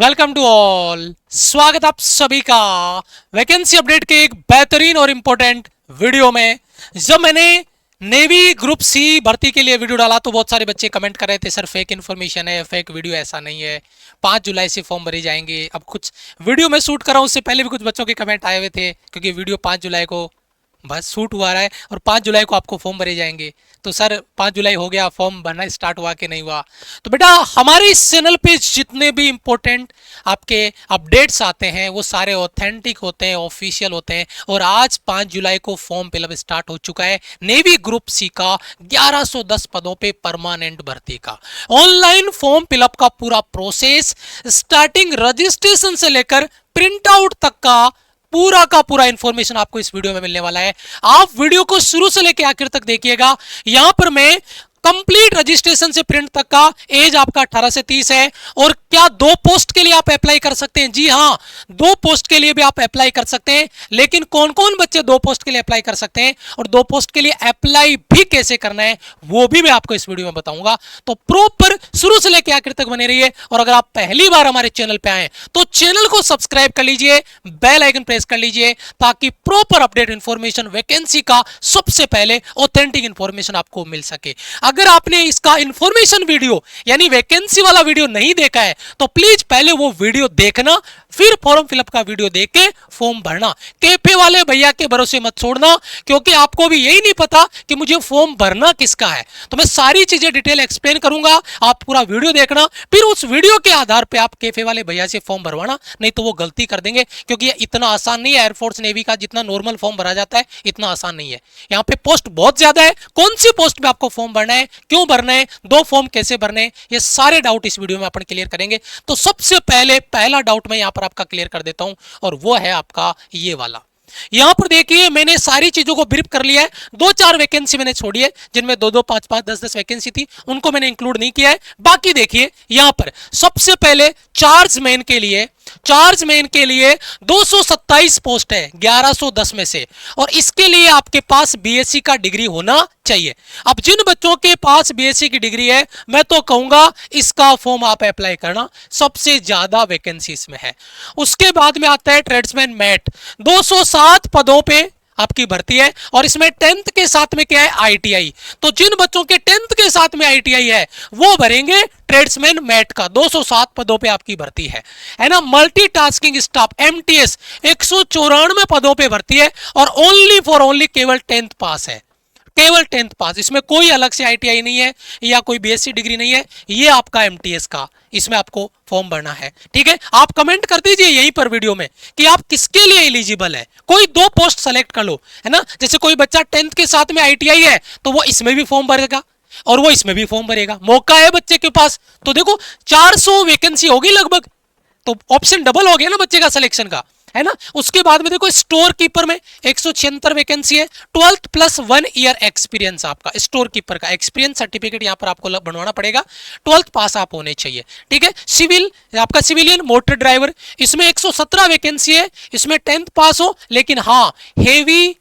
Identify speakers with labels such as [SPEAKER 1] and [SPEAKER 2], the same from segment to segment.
[SPEAKER 1] Welcome to all. स्वागत आप सभी का वैकेंसी अपडेट के एक बेहतरीन और इंपॉर्टेंट वीडियो में। जब मैंने नेवी ग्रुप सी भर्ती के लिए वीडियो डाला तो बहुत सारे बच्चे कमेंट कर रहे थे, सर फेक इन्फॉर्मेशन है, फेक वीडियो, ऐसा नहीं है, 5 जुलाई से फॉर्म भरे जाएंगे। अब कुछ वीडियो में शूट कर रहा हूँ, उससे पहले भी कुछ बच्चों के कमेंट आए हुए थे क्योंकि वीडियो 5 जुलाई को बस शूट हुआ रहा है और 5 जुलाई को आपको फॉर्म भरे जाएंगे। तो सर 5 जुलाई हो गया, फॉर्म भरना स्टार्ट हुआ कि नहीं हुआ? तो बेटा हमारे इस चैनल पे जितने भी इंपॉर्टेंट आपके अपडेट्स आते हैं वो सारे ऑथेंटिक होते हैं, ऑफिशियल होते हैं। और आज 5 जुलाई को फॉर्म फिलअप स्टार्ट हो चुका है नेवी ग्रुप सी का 1110 पदों पे परमानेंट भर्ती का ऑनलाइन फॉर्म फिलअप का पूरा प्रोसेस, स्टार्टिंग रजिस्ट्रेशन से लेकर प्रिंट आउट तक का पूरा इंफॉर्मेशन आपको इस वीडियो में मिलने वाला है। आप वीडियो को शुरू से लेकर आखिर तक देखिएगा। यहां पर मैं कंप्लीट रजिस्ट्रेशन से प्रिंट तक का एज आपका 18 से 30 है। और क्या 2 पोस्ट के लिए आप अप्लाई कर सकते हैं? जी हां, 2 पोस्ट के लिए भी आप अप्लाई कर सकते हैं। लेकिन कौन कौन बच्चे 2 पोस्ट के लिए अप्लाई कर सकते हैं और 2 पोस्ट के लिए अप्लाई भी कैसे करना है वो भी मैं आपको इस वीडियो में बताऊंगा। तो प्रॉपर शुरू से लेकर आखिर तक बने रहिए। और अगर आप पहली बार हमारे चैनल पे आए तो चैनल को सब्सक्राइब कर लीजिए, बेल आइकन प्रेस कर लीजिए ताकि प्रॉपर अपडेट इंफॉर्मेशन, वैकेंसी का सबसे पहले ऑथेंटिक इंफॉर्मेशन आपको मिल सके। अगर आपने इसका इंफॉर्मेशन वीडियो यानी वैकेंसी वाला वीडियो नहीं देखा है तो प्लीज पहले वो वीडियो देखना, फिर फॉर्म फिलअप का वीडियो देख के फॉर्म भरना। कैफे वाले भैया के भरोसे मत छोड़ना क्योंकि आपको भी यही नहीं पता कि मुझे फॉर्म भरना किसका है। तो मैं सारी चीजें डिटेल एक्सप्लेन करूंगा, आप पूरा वीडियो देखना, फिर उस वीडियो के आधार पे आप कैफे वाले भैया से फॉर्म भरवाना, नहीं तो वो गलती कर देंगे। क्योंकि ये इतना आसान नहीं है, एयरफोर्स नेवी का जितना नॉर्मल फॉर्म भरा जाता है इतना आसान नहीं है। यहाँ पे पोस्ट बहुत ज्यादा है। कौन सी पोस्ट में आपको फॉर्म भरना है, क्यों भरना है, 2 फॉर्म कैसे भरने हैं, ये सारे डाउट इस वीडियो में अपन क्लियर करेंगे। तो सबसे पहले पहला डाउट मैं यहां पर आपका क्लियर कर देता हूं और वो है आपका ये वाला। यहां पर देखिए मैंने सारी चीजों को ब्रीफ कर लिया है। 2-4 वैकेंसी मैंने छोड़ी है जिनमें 2-2, 5-5, 10-10 वैकेंसी थी, उनको मैंने इंक्लूड नहीं किया है। बाकी देखिए यहां पर सबसे पहले चार्जमैन के लिए 227 पोस्ट है 1110 में से, और इसके लिए आपके पास बीएससी का डिग्री होना चाहिए। अब जिन बच्चों के पास बीएससी की डिग्री है मैं तो कहूंगा इसका फॉर्म आप अप्लाई करना, सबसे ज्यादा वैकेंसी इसमें है। उसके बाद में आता है ट्रेड्समैन मैट, 207 पदों पे आपकी भर्ती है और इसमें 10th के साथ में क्या है, आईटीआई। तो जिन बच्चों के 10th के साथ में आईटीआई है वो भरेंगे ट्रेड्समैन मैट का। 207 पदों पे आपकी भर्ती है ना। मल्टीटास्किंग स्टाफ एमटीएस 194 पदों पे भर्ती है और ओनली फॉर ओनली केवल 10th पास है, केवल 10th पास। इसमें कोई अलग से आईटीआई नहीं है या कोई बीएससी डिग्री नहीं है, ये आपका एमटीएस का, इसमें आपको फॉर्म भरना है। ठीक है, आप कमेंट कर दीजिए यहीं पर वीडियो में कि आप किसके लिए एलिजिबल है। कोई 2 पोस्ट सेलेक्ट कर लो, है ना। जैसे कोई बच्चा 10th के साथ में आईटीआई है तो वो इसमें भी फॉर्म भरेगा और वो इसमें भी फॉर्म भरेगा, मौका है बच्चे के पास। तो देखो 400 वैकेंसी होगी लगभग, तो ऑप्शन डबल हो गया ना बच्चे का सिलेक्शन का, है ना। उसके बाद में देखो स्टोर कीपर में 176 वैकेंसी है, 12th प्लस 1 ईयर एक्सपीरियंस आपका स्टोर कीपर का एक्सपीरियंस सर्टिफिकेट यहां पर आपको बनवाना पड़ेगा, 12th पास आप होने चाहिए। ठीक है, सिविल आपका सिविलियन मोटर ड्राइवर, इसमें 117 वैकेंसी है, इसमें 10th पास हो, लेकिन हाँ हेवी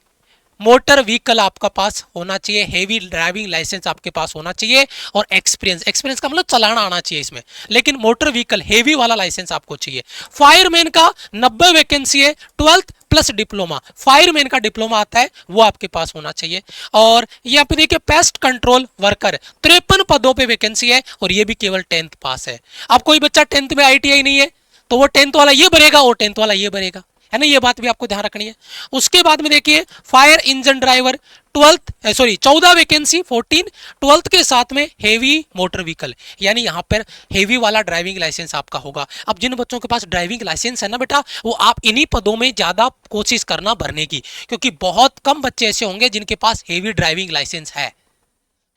[SPEAKER 1] मोटर व्हीकल आपका पास होना चाहिए, हेवी ड्राइविंग लाइसेंस आपके पास होना चाहिए और एक्सपीरियंस का मतलब चलाना आना चाहिए इसमें, लेकिन मोटर व्हीकल हेवी वाला लाइसेंस आपको चाहिए। फायरमैन का 90 वैकेंसी है, 12th प्लस डिप्लोमा, फायरमैन का डिप्लोमा आता है वो आपके पास होना चाहिए। और यहाँ पे देखिए पेस्ट कंट्रोल वर्कर 53 पदों पे वैकेंसी है और ये भी केवल 10th पास है। अब कोई बच्चा 10th में आईटीआई नहीं है तो वो 10th वाला ये भरेगा और 10th वाला ये भरेगा, है ना। ये बात भी आपको ध्यान रखनी है। उसके बाद में देखिए fire engine driver 14 vacancy 14, 12th के साथ में हेवी मोटर व्हीकल, यानी यहां पर हेवी वाला ड्राइविंग लाइसेंस आपका होगा। अब जिन बच्चों के पास ड्राइविंग लाइसेंस है ना बेटा, वो आप इन्हीं पदों में ज्यादा कोशिश करना भरने की, क्योंकि बहुत कम बच्चे ऐसे होंगे जिनके पास हेवी ड्राइविंग लाइसेंस है।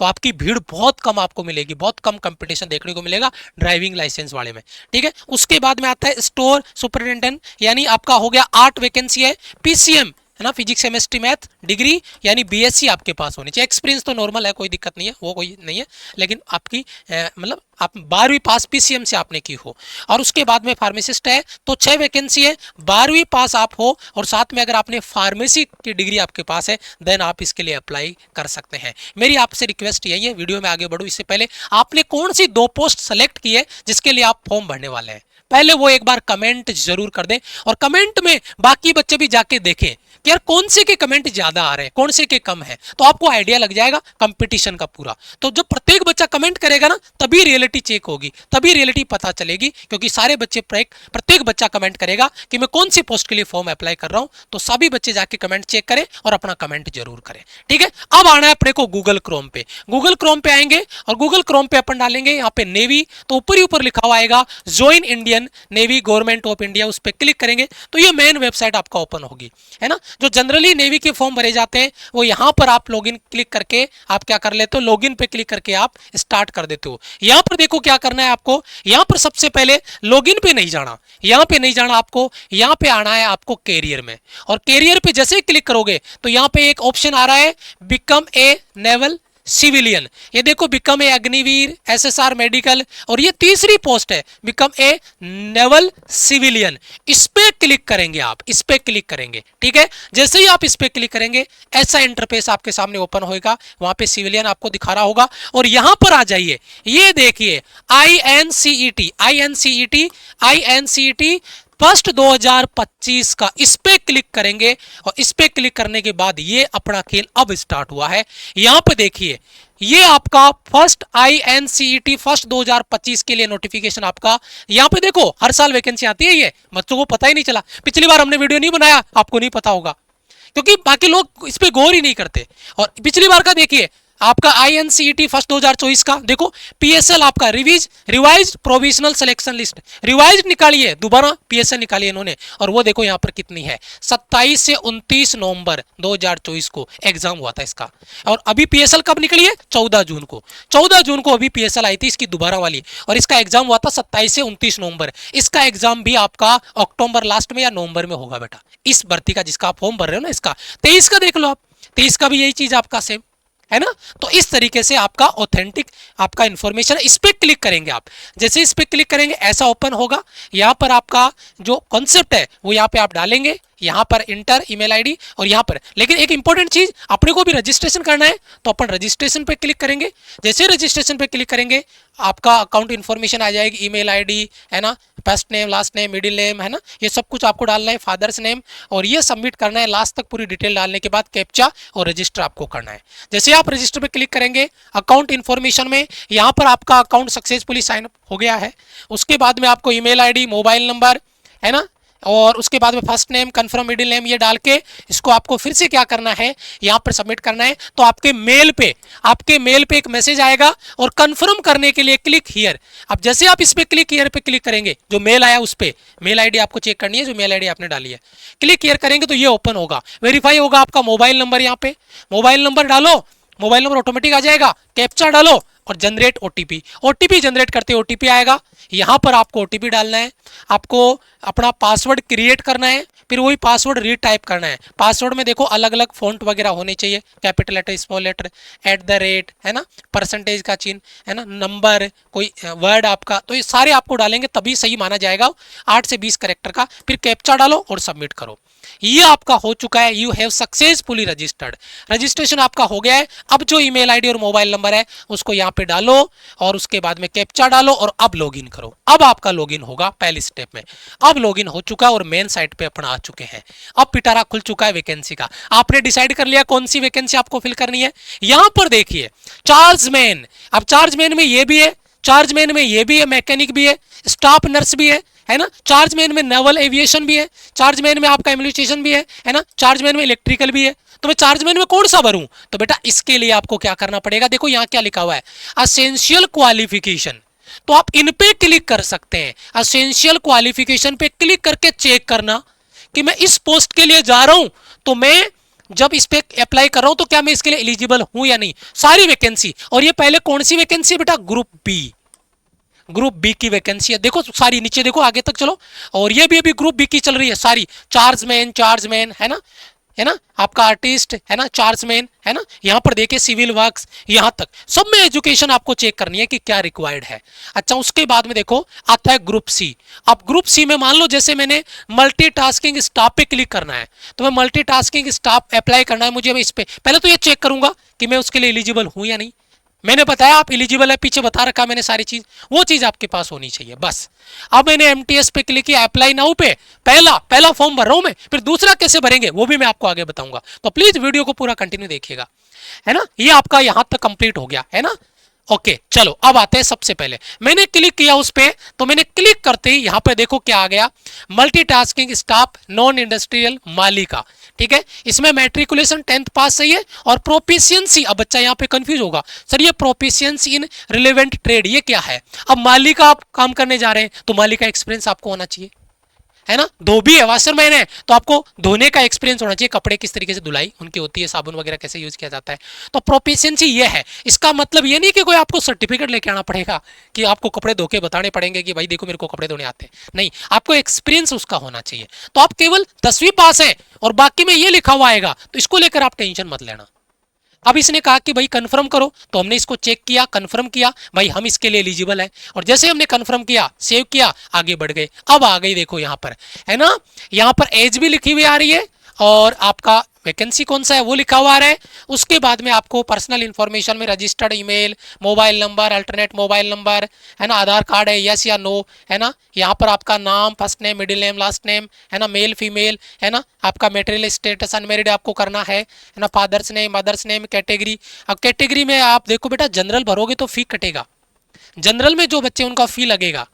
[SPEAKER 1] तो आपकी भीड़ बहुत कम आपको मिलेगी, बहुत कम कंपटीशन देखने को मिलेगा ड्राइविंग लाइसेंस वाले में। ठीक है, उसके बाद में आता है स्टोर सुपरिटेंडेंट, यानी आपका हो गया 8 वैकेंसी है, पीसीएम है ना, फिजिक्स केमिस्ट्री मैथ डिग्री, यानी बीएससी आपके पास होनी चाहिए। एक्सपीरियंस तो नॉर्मल है, कोई दिक्कत नहीं है, वो कोई नहीं है, लेकिन आपकी मतलब आप 12वीं पास पीसीएम से आपने की हो, और उसके बाद में फार्मासिस्ट है तो 6 वैकेंसी है, 12वीं पास आप हो और साथ में अगर आपने फार्मेसी की डिग्री आपके पास है देन आप इसके लिए अप्लाई कर सकते हैं। मेरी आपसे रिक्वेस्ट यही है, वीडियो में आगे बढ़ो इससे पहले आपने कौन सी 2 पोस्ट सेलेक्ट की है जिसके लिए आप फॉर्म भरने वाले हैं, पहले वो एक बार कमेंट जरूर कर दें, और कमेंट में बाकी बच्चे भी जाके देखें कि यार कौन से के कमेंट ज्यादा आ रहे हैं, कौन से के कम है, तो आपको आइडिया लग जाएगा कंपटीशन का पूरा। तो जब प्रत्येक बच्चा कमेंट करेगा ना तभी रियलिटी चेक होगी, तभी रियलिटी पता चलेगी, क्योंकि सारे बच्चे प्रत्येक बच्चा कमेंट करेगा कि मैं कौन सी पोस्ट के लिए फॉर्म अप्लाई कर रहा हूं, तो सभी बच्चे जाके कमेंट चेक करें और अपना कमेंट जरूर करें। ठीक है, अब आना है अपने को गूगल क्रोम पे। गूगल क्रोम पे आएंगे और गूगल क्रोम पे अपन डालेंगे यहाँ पे नेवी, तो ऊपर ही ऊपर लिखा हुआ आएगा join Indian navy government of India, उस पर क्लिक करेंगे तो ये मेन वेबसाइट आपका ओपन होगी, है ना। जो जनरली नेवी के फॉर्म भरे जाते हैं वो यहाँ पर आप लॉगिन क्लिक करके आप क्या कर लेते हो, लॉगिन पे क्लिक करके आप स्टार्ट कर देते हो। यहाँ पर देखो क्या करना है आपको, यहाँ पर सबसे पहले लॉगिन पे नहीं जाना, यहाँ पे नहीं जाना आपको, यहाँ पे आना है आपको कैरियर में, और कैरियर पे जैसे ही क्लिक करोगे तो यहाँ पे एक ऑप्शन आ रहा है बिकम ए नेवल सिविलियन, ये देखो become a Agniveer, SSR medical, और ये तीसरी पोस्ट है बिकम ए नेवल सिविलियन। इस पे क्लिक करेंगे आप, इस पे क्लिक करेंगे, ठीक है। जैसे ही आप इस पे क्लिक करेंगे ऐसा इंटरफेस आपके सामने ओपन होएगा, वहां पे सिविलियन आपको दिखा रहा होगा, और यहां पर आ जाइए, ये देखिए INCET फर्स्ट 2025 का, इस पे क्लिक करेंगे, और इस पे क्लिक करने के बाद ये अपना खेल अब स्टार्ट हुआ है। यहां पे देखिए ये आपका फर्स्ट INCET फर्स्ट 2025 के लिए नोटिफिकेशन आपका, यहां पे देखो हर साल वैकेंसी आती है, ये बच्चों को पता ही नहीं चला, पिछली बार हमने वीडियो नहीं बनाया आपको नहीं पता होगा क्योंकि बाकी लोग इस पे गौर ही नहीं करते। और पिछली बार का देखिए आपका INCET फर्स्ट 2024 का देखो, PSL आपका revise provisional selection list, revise निकालिए, दोबारा PSL निकालिए इन्होंने, और वो देखो यहाँ पर कितनी है, 27 से 29 नवंबर 2024 को एग्जाम हुआ था इसका। और अभी PSL कब निकली है, 14 जून को, 14 जून को अभी PSL आई थी इसकी दोबारा वाली, और इसका एग्जाम हुआ था 27 से 29 नवंबर। इसका एग्जाम भी आपका अक्टूबर लास्ट में या नवंबर में होगा बेटा, इस भर्ती का जिसका आप फॉर्म भर रहे हो ना, इसका 23 का देख लो आप, 23 का भी यही चीज आपका सेम है ना। तो इस तरीके से आपका ऑथेंटिक आपका इंफॉर्मेशन, इस पे क्लिक करेंगे आप, जैसे इस पे क्लिक करेंगे ऐसा ओपन होगा। यहाँ पर आपका जो कॉन्सेप्ट है वो यहाँ पे आप डालेंगे, यहाँ पर इंटर ईमेल आईडी, और यहाँ पर लेकिन एक इंपॉर्टेंट चीज, अपने को भी रजिस्ट्रेशन करना है तो अपन रजिस्ट्रेशन पे क्लिक करेंगे। जैसे रजिस्ट्रेशन पे क्लिक करेंगे आपका अकाउंट इन्फॉर्मेशन आ जाएगी, ईमेल आईडी है ना, first name last name middle name है ना, ये सब कुछ आपको डालना है, फादर्स नेम, और ये सबमिट करना है लास्ट तक पूरी डिटेल डालने के बाद कैप्चा और रजिस्टर आपको करना है। जैसे आप रजिस्टर पे क्लिक करेंगे अकाउंट इन्फॉर्मेशन में यहाँ पर आपका अकाउंट सक्सेसफुली साइन अप हो गया है। उसके बाद में आपको ईमेल आईडी मोबाइल नंबर है ना, और उसके बाद में first name confirm middle name ये डाल के इसको आपको फिर से क्या करना है, यहाँ पर सबमिट करना है। तो आपके मेल पे एक मैसेज आएगा और कंफर्म करने के लिए क्लिक हियर। अब जैसे आप इस पे क्लिक हियर पे क्लिक करेंगे, जो मेल आया उस पे मेल आईडी आपको चेक करनी है, जो मेल आईडी आपने डाली है, क्लिक हियर करेंगे तो ये ओपन होगा, वेरीफाई होगा आपका मोबाइल नंबर, यहाँ पे मोबाइल नंबर डालो, मोबाइल नंबर ऑटोमेटिक आ जाएगा, कैप्चा डालो और जनरेट ओटीपी जनरेट करते ओटीपी आएगा। यहां पर आपको ओटीपी डालना है, आपको अपना पासवर्ड क्रिएट करना है, फिर वही पासवर्ड रीटाइप करना है। पासवर्ड में देखो अलग अलग फॉन्ट वगैरह होने चाहिए, कैपिटल लेटर स्मॉल लेटर @ है ना, परसेंटेज का चिन्ह है ना, नंबर कोई वर्ड आपका, तो ये सारे आपको डालेंगे तभी सही माना जाएगा, 8 से 20 कैरेक्टर का। फिर कैप्चा डालो और सबमिट करो। ये आपका हो चुका है, you have successfully registered, registration आपका हो गया है। अब जो ईमेल आईडी और मोबाइल नंबर है उसको यहाँ पे डालो और उसके बाद में कैप्चा डालो और अब लॉगिन करो। अब आपका लॉगिन होगा पहली स्टेप में। अब लॉगिन हो चुका है और मेन साइट पे अपन आ चुके हैं। अब पिटारा खुल चुका है वैकेंसी का। आपने डिसाइड कर लिया कौन सी वैकेंसी आपको फिल करनी है। यहां पर देखिए चार्जमैन, अब चार्जमैन में ये भी है, चार्जमैन में ये भी है, मैकेनिक भी है, स्टाफ नर्स भी है ना, चार्जमैन में नेवल एविएशन भी है, चार्जमैन में आपका एम्यूनिशन भी है ना, चार्जमैन में इलेक्ट्रिकल भी है। तो मैं चार्जमैन में कौन सा भरूं? तो बेटा इसके लिए आपको क्या करना पड़ेगा, देखो यहां क्या लिखा हुआ है, असेंशियल क्वालिफिकेशन। तो आप इन पे क्लिक कर सकते हैं, असेंशियल क्वालिफिकेशन पे क्लिक करके चेक करना कि मैं इस पोस्ट के लिए जा रहा हूं, तो मैं जब इस पे अप्लाई कर रहा हूं तो क्या मैं इसके लिए एलिजिबल हूं या नहीं। सारी वैकेंसी, और ये पहले कौन सी वैकेंसी है बेटा, ग्रुप बी की वैकेंसी है। देखो सारी नीचे देखो, आगे तक चलो, और ये भी अभी ग्रुप बी की चल रही है सारी, चार्जमैन है ना, है ना, आपका आर्टिस्ट है ना, चार्जमैन है ना, यहाँ पर देखिए सिविल वर्क्स, यहाँ तक सब में एजुकेशन आपको चेक करनी है कि क्या रिक्वायर्ड है। अच्छा, उसके बाद में देखो आता है ग्रुप सी। अब ग्रुप सी में मान लो जैसे मैंने मल्टीटास्किंग स्टाफ पे क्लिक करना है, तो मैं मल्टीटास्किंग स्टाफ अप्लाई करना है मुझे, मैं इस पे पहले तो ये चेक करूंगा कि मैं उसके लिए एलिजिबल हूं या नहीं। मैंने बताया आप एलिजिबल है, पीछे बता रखा मैंने सारी चीज, वो चीज आपके पास होनी चाहिए बस। अब मैंने एमटीएस पे क्लिक किया, अप्लाई नाउ पे, पहला पहला फॉर्म भर रहा हूं मैं, फिर दूसरा कैसे भरेंगे वो भी मैं आपको आगे बताऊंगा, तो प्लीज वीडियो को पूरा कंटिन्यू देखिएगा, है ना। ये आपका यहां तक कंप्लीट हो गया है ना। ओके चलो अब आते हैं, सबसे पहले मैंने क्लिक किया उस पे, तो मैंने क्लिक करते ही यहां पे देखो क्या आ गया, मल्टीटास्किंग स्टाफ नॉन इंडस्ट्रियल मालिका। ठीक है, इसमें मैट्रिकुलेशन 10th पास चाहिए और प्रोफिशिएंसी। अब बच्चा यहां पे कंफ्यूज होगा, सर ये प्रोफिशिएंसी इन रिलेवेंट ट्रेड ये क्या है। अब मालिका आप काम करने जा रहे हैं तो मालिका एक्सपीरियंस आपको होना चाहिए, है ना। धोबी है, वाशरमैन है, तो आपको धोने का एक्सपीरियंस होना चाहिए, कपड़े किस तरीके से धुलाई उनकी होती है, साबुन वगैरह कैसे यूज किया जाता है। तो प्रोफिशिएंसी ये है। इसका मतलब ये नहीं कि कोई आपको सर्टिफिकेट लेके आना पड़ेगा कि आपको कपड़े धो के बताने पड़ेंगे कि भाई देखो मेरे को कपड़े धोने आते हैं, नहीं, आपको एक्सपीरियंस उसका होना चाहिए। तो आप केवल 10वीं पास है और बाकी में ये लिखा हुआ आएगा, तो इसको लेकर आप टेंशन मत लेना। अब इसने कहा कि भाई कंफर्म करो, तो हमने इसको चेक किया, कंफर्म किया, भाई हम इसके लिए एलिजिबल है, और जैसे हमने कंफर्म किया, सेव किया, आगे बढ़ गए। अब आ गई देखो यहाँ पर, है ना, यहाँ पर एज भी लिखी हुई आ रही है और आपका वैकेंसी कौन सा है वो लिखा हुआ आ रहा है। उसके बाद में आपको पर्सनल इंफॉर्मेशन में registered email, mobile number, alternate mobile number, है ना, आधार कार्ड है यस या नो, है ना, यहाँ पर आपका नाम, first name, middle name, last name, है ना, मेल फीमेल, है ना, आपका मेटेरियल स्टेटस अनमेरिड आपको करना है ना, father's name, mother's name, category. अब कैटेगरी में आप देखो बेटा, जनरल भरोगे तो फी कटेगा, जनरल में जो बच्चे उनका फी लगेगा,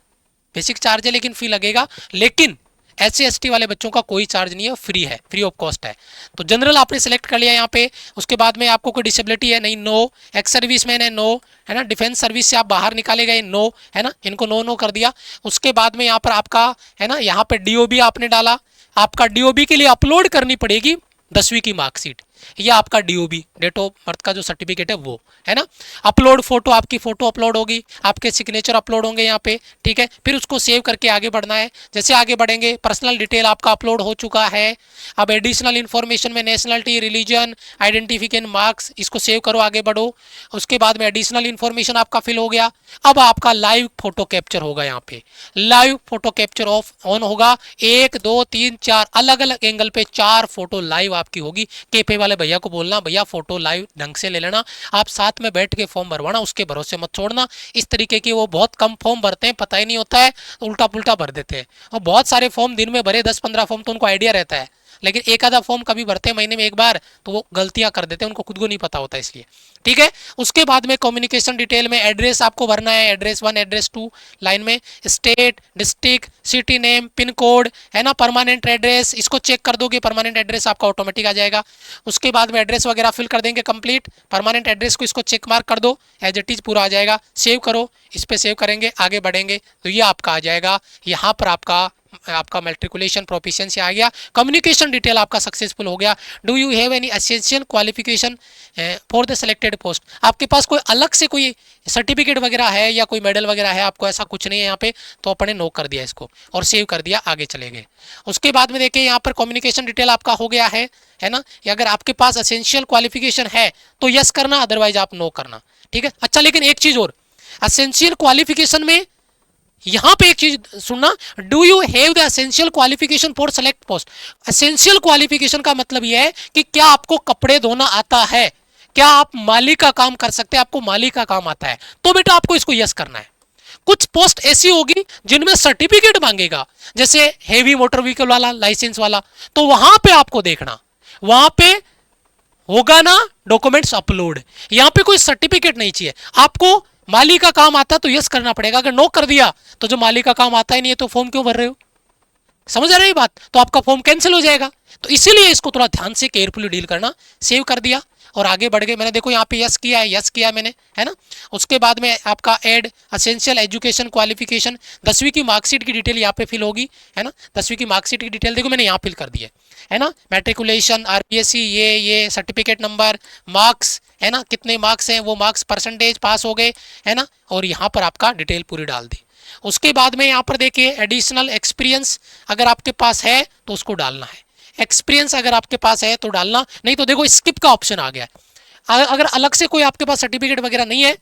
[SPEAKER 1] बेसिक चार्ज है लेकिन फी लगेगा, लेकिन SC ST वाले बच्चों का कोई चार्ज नहीं है, फ्री है, फ्री ऑफ कॉस्ट है। तो जनरल आपने सेलेक्ट कर लिया यहाँ पे। उसके बाद में आपको कोई डिसेबिलिटी है नहीं, नो, एक्स सर्विस मैन है नो, है ना, डिफेंस सर्विस से आप बाहर निकाले गए नो, है ना, इनको नो नो कर दिया। उसके बाद में यहाँ पर आपका है ना, यहाँ पे DOB आपने डाला, आपका DOB के लिए अपलोड करनी पड़ेगी 10वीं की मार्कशीट, या आपका DOB डेट ऑफ बर्थ का जो सर्टिफिकेट है वो, है ना। अपलोड फोटो, आपकी फोटो अपलोड होगी, आपके सिग्नेचर अपलोड होंगे यहाँ पे, ठीक है। फिर उसको सेव करके आगे बढ़ना है। जैसे आगे बढ़ेंगे, पर्सनल डिटेल आपका अपलोड हो चुका है। अब एडिशनल इन्फॉर्मेशन में नेशनलिटी, रिलीजन, आइडेंटिफिकेशन, मार्क्स, इसको सेव करो, आगे बढ़ो। उसके बाद में एडिशनल इन्फॉर्मेशन आपका फिल हो गया। अब आपका लाइव फोटो कैप्चर होगा, यहाँ पे live photo capture of on होगा। 1 2 3 4 अलग अलग एंगल पे 4 फोटो लाइव आपकी होगी। केपे वाले भैया को बोलना, भैया फोटो लाइव ढंग से ले लेना, आप साथ में बैठ के फॉर्म भरवाना, उसके भरोसे मत छोड़ना। इस तरीके की वो बहुत कम फॉर्म भरते हैं, पता ही नहीं होता है, उल्टा पुल्टा भर देते हैं। और बहुत सारे फॉर्म दिन में भरे 10-15 फॉर्म, तो उनको आइडिया रहता है, लेकिन एक आधा फॉर्म कभी भरते हैं महीने में एक बार, तो वो गलतियां कर देते हैं, उनको खुद को नहीं पता होता, इसलिए ठीक है। उसके बाद में कम्युनिकेशन डिटेल में एड्रेस आपको भरना है, एड्रेस 1 एड्रेस 2 लाइन में, state, district, city name, pin code, है ना, परमानेंट एड्रेस, इसको चेक कर दोगे, परमानेंट एड्रेस आपका ऑटोमेटिक आ जाएगा। उसके बाद में एड्रेस वगैरह फिल कर देंगे कंप्लीट, परमानेंट एड्रेस को इसको चेक मार्क कर दो, एज इट इज पूरा आ जाएगा। सेव करो, इस पर सेव करेंगे, आगे बढ़ेंगे तो ये आपका आ जाएगा। यहाँ पर आपका मैट्रिकुलेशन प्रोफिशिएंसी आ गया, कम्युनिकेशन डिटेल आपका सक्सेसफुल हो गया। Do you have any essential qualification for the selected post, आपके पास कोई अलग से कोई सर्टिफिकेट वगैरह है या कोई मेडल वगैरह है, आपको ऐसा कुछ नहीं है यहाँ पे, तो अपने नो कर दिया इसको और सेव कर दिया, आगे चले गए। उसके बाद में देखिए यहाँ पर कम्युनिकेशन डिटेल आपका हो गया है ना। अगर आपके पास एसेंशियल क्वालिफिकेशन है तो यस करना, अदरवाइज आप नो करना, ठीक है। अच्छा, लेकिन एक चीज और, एसेंशियल क्वालिफिकेशन में यहां पे एक चीज सुनना, do you have the essential qualification for select post. Essential qualification का मतलब यह है कि क्या आपको कपड़े धोना आता है, क्या आप माली का काम कर सकते हैं, आपको माली का काम आता है, तो बेटा आपको इसको यस करना है। कुछ पोस्ट ऐसी होगी जिनमें सर्टिफिकेट मांगेगा, जैसे हेवी मोटर व्हीकल वाला, लाइसेंस वाला, तो वहां पे आपको देखना, वहां पे होगा ना डॉक्यूमेंट्स अपलोड, यहां पे कोई सर्टिफिकेट नहीं चाहिए आपको। माली का काम आता है तो यस करना पड़ेगा, अगर नो कर दिया तो जो माली का काम आता ही नहीं है तो फॉर्म क्यों भर रहे हो, समझ आ रही बात, तो आपका फॉर्म कैंसिल हो जाएगा। तो इसीलिए इसको थोड़ा ध्यान से केयरफुली डील करना। सेव कर दिया और आगे बढ़ गए। मैंने देखो यहाँ पे यस किया है, यस किया मैंने, है ना। उसके बाद में आपका एड एसेंशियल एजुकेशन क्वालिफिकेशन, 10वीं की मार्कशीट की डिटेल यहाँ पे फिल होगी, है ना। 10वीं की मार्कशीट की डिटेल देखो मैंने यहाँ फिल कर दी है ना। मैट्रिकुलेशन, RPSC, ये सर्टिफिकेट नंबर, मार्क्स, है ना, कितने मार्क्स हैं वो मार्क्स, परसेंटेज, पास हो गए, है ना। और यहाँ पर आपका डिटेल पूरी डाल दी। उसके बाद में यहाँ पर देखिए एडिशनल एक्सपीरियंस अगर आपके पास है तो उसको डालना है। एक्सपीरियंस अगर आपके पास है तो डालना, नहीं तो देखो स्किप का ऑप्शन आ गया है। अगर अलग से कोई आपके पास सर्टिफिकेट वगैरह नहीं है,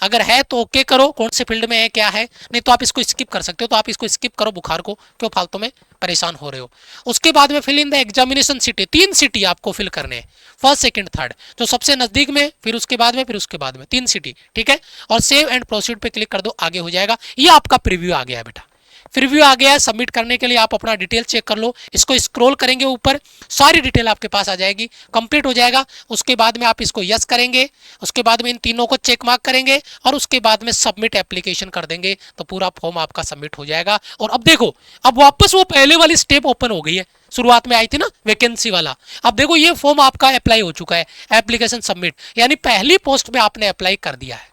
[SPEAKER 1] अगर है तो ओके करो, कौन से फील्ड में है क्या है, नहीं तो आप इसको स्किप कर सकते हो। तो आप इसको स्किप करो, बुखार को क्यों फालतू में परेशान हो रहे हो। उसके बाद में fill in the examination city, 3 city आपको फिल करने हैं, फर्स्ट सेकंड थर्ड, जो सबसे नजदीक में, फिर उसके बाद में, फिर उसके बाद में, 3 सिटी, ठीक है। और सेव एंड प्रोसीड पे क्लिक कर दो, आगे हो जाएगा। ये आपका प्रीव्यू आ गया है बेटा, प्रीव्यू आ गया है। सबमिट करने के लिए आप अपना डिटेल चेक कर लो, इसको स्क्रॉल करेंगे ऊपर, सारी डिटेल आपके पास आ जाएगी, कंप्लीट हो जाएगा। उसके बाद में आप इसको यस करेंगे, उसके बाद में इन तीनों को चेक मार्क करेंगे और उसके बाद में सबमिट एप्लीकेशन कर देंगे, तो पूरा फॉर्म आपका सबमिट हो जाएगा। और अब देखो, अब वापस वो पहले वाली स्टेप ओपन हो गई है, शुरुआत में आई थी ना वैकेंसी वाला। अब देखो ये फॉर्म आपका अप्लाई हो चुका है, एप्लीकेशन सबमिट, यानी पहली पोस्ट में आपने अप्लाई कर दिया है।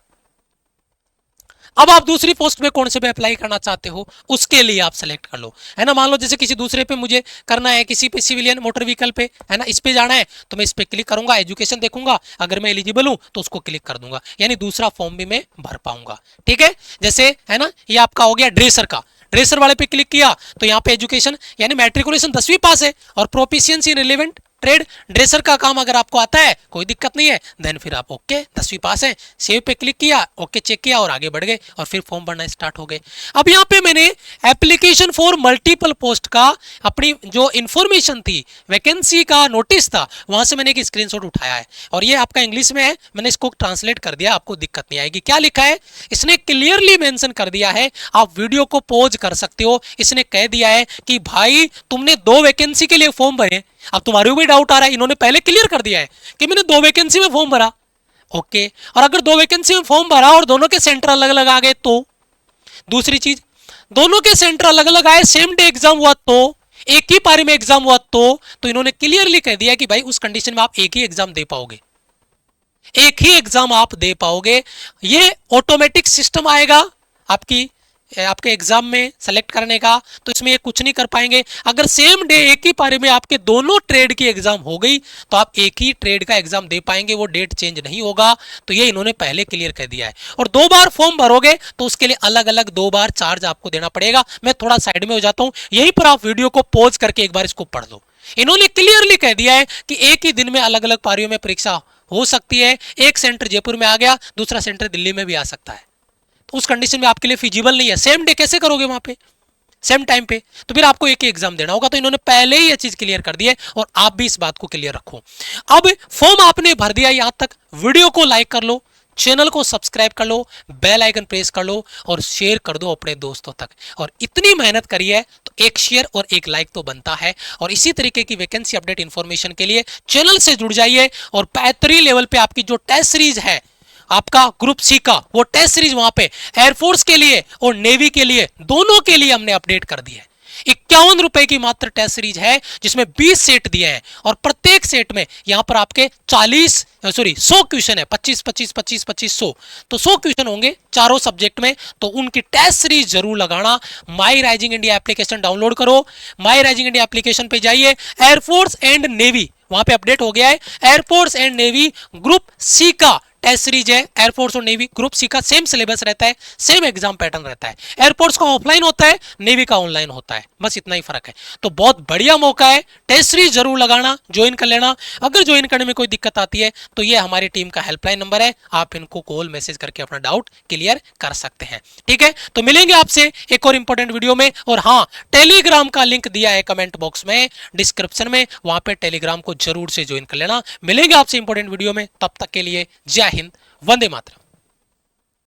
[SPEAKER 1] अब आप दूसरी पोस्ट में कौन से पे अप्लाई करना चाहते हो, उसके लिए आप सेलेक्ट कर लो, है ना। मान लो जैसे किसी दूसरे पे मुझे करना है, किसी पे सिविलियन मोटर व्हीकल पे, है ना, इस पे जाना है, तो मैं इस पे क्लिक करूंगा, एजुकेशन देखूंगा, अगर मैं एलिजिबल हूं तो उसको क्लिक कर दूंगा, यानी दूसरा फॉर्म भी मैं भर पाऊंगा, ठीक है। जैसे है ना, ये आपका हो गया ड्रेसर का, ड्रेसर वाले पे क्लिक किया तो यहाँ पे एजुकेशन यानी मैट्रिकुलेशन 10वीं पास है और प्रोफिशिएंसी इन रिलेवेंट ट्रेड, ड्रेसर का काम अगर आपको आता है, कोई दिक्कत नहीं है, देन फिर आप ओके 10वीं पास है, सेव पे क्लिक किया, ओके चेक किया और आगे बढ़ गए और फिर फॉर्म भरना स्टार्ट हो गए। अब यहाँ पे मैंने एप्लीकेशन फॉर मल्टीपल पोस्ट का अपनी जो इन्फॉर्मेशन थी, वैकेंसी का नोटिस था, वहां से मैंने एक स्क्रीनशॉट उठाया है और ये आपका इंग्लिश में है, मैंने इसको ट्रांसलेट कर दिया, आपको दिक्कत नहीं आएगी। क्या लिखा है, इसने क्लियरली मेंशन कर दिया है, आप वीडियो को पॉज कर सकते हो। इसने कह दिया है कि भाई तुमने 2 वैकेंसी के लिए फॉर्म भरे, अब तुम्हारे को भी डाउट आ रहा है, इन्होंने पहले क्लियर कर दिया है कि मैंने 2 वैकेंसी में फॉर्म भरा, ओके। और अगर 2 वैकेंसी में फॉर्म भरा और दोनों के सेंटर अलग अलग आ गए तो, दूसरी चीज, दोनों के सेंटर अलग अलग आए, सेम डे एग्जाम हुआ तो, एक ही पारी में एग्जाम हुआ तो इन्होंने क्लियरली कह दिया कि भाई उस कंडीशन में आप एक ही एग्जाम दे पाओगे, एक ही एग्जाम आप दे पाओगे। ये ऑटोमेटिक सिस्टम आएगा आपके एग्जाम में सेलेक्ट करने का, तो इसमें ये कुछ नहीं कर पाएंगे। अगर सेम डे एक ही पारी में आपके दोनों ट्रेड की एग्जाम हो गई तो आप एक ही ट्रेड का एग्जाम दे पाएंगे, वो डेट चेंज नहीं होगा। तो ये इन्होंने पहले क्लियर कर दिया है। और 2 बार फॉर्म भरोगे तो उसके लिए अलग अलग 2 बार चार्ज आपको देना पड़ेगा। मैं थोड़ा साइड में हो जाता हूं, यहीं पर आप वीडियो को पॉज करके एक बार इसको पढ़ लो। इन्होंने क्लियरली कह दिया है कि एक ही दिन में अलग अलग पारियों में परीक्षा हो सकती है। एक सेंटर जयपुर में आ गया, दूसरा सेंटर दिल्ली में भी आ सकता है, तो उस कंडीशन में आपके लिए फिजिबल नहीं है। सेम डे कैसे करोगे वहां पे, सेम टाइम पे, तो फिर आपको एक ही एग्जाम देना होगा। तो इन्होंने पहले ही ये चीज क्लियर कर दी है और आप भी इस बात को क्लियर रखो। अब फॉर्म आपने भर दिया यहां तक, वीडियो को लाइक कर लो, चैनल को सब्सक्राइब कर लो, बेल आइकन प्रेस कर लो और शेयर कर दो अपने दोस्तों तक। और इतनी मेहनत करी है तो एक शेयर और एक लाइक तो बनता है। और इसी तरीके की वैकेंसी अपडेट इंफॉर्मेशन के लिए चैनल से जुड़ जाइए और बेहतरीन लेवल पे आपकी जो टेस्ट सीरीज है आपका ग्रुप सी का, वो टेस्ट सीरीज वहां पे एयरफोर्स के लिए और नेवी के लिए, दोनों के लिए हमने अपडेट कर दी है। 51 रुपए की मात्र टेस्ट सीरीज है जिसमें 20 सेट दिए हैं और प्रत्येक सेट में यहां पर आपके 100 क्वेश्चन है, 25 25 25 25 तो 100 क्वेश्चन होंगे चारों सब्जेक्ट में। तो उनकी टेस्ट सीरीज जरूर लगाना। माई राइजिंग इंडिया एप्लीकेशन डाउनलोड करो, माई राइजिंग इंडिया एप्लीकेशन पे जाइए, एयरफोर्स एंड नेवी वहां पे अपडेट हो गया है। Air force and navy group C का टेस्ट सीरीज है। एयरफोर्स और नेवी ग्रुप सी का सेम सिलेबस रहता है, सेम एग्जाम पैटर्न रहता है। एयरफोर्स का ऑफलाइन होता है, नेवी का ऑनलाइन होता है, बस इतना ही फर्क है। तो बहुत बढ़िया मौका है, टेस्ट सीरीज जरूर लगाना, ज्वाइन कर लेना। अगर ज्वाइन करने में कोई दिक्कत आती है तो ये हमारी टीम का हेल्पलाइन नंबर है, आप इनको कॉल मैसेज करके अपना डाउट क्लियर कर सकते हैं, ठीक है। तो मिलेंगे आपसे एक और इंपॉर्टेंट वीडियो में। और हाँ, टेलीग्राम का लिंक दिया है कमेंट बॉक्स में, डिस्क्रिप्शन में, वहां पे टेलीग्राम को जरूर से ज्वाइन कर लेना। मिलेंगे आपसे इंपॉर्टेंट वीडियो में, तब तक के लिए जय हिंद, वंदे मातरम।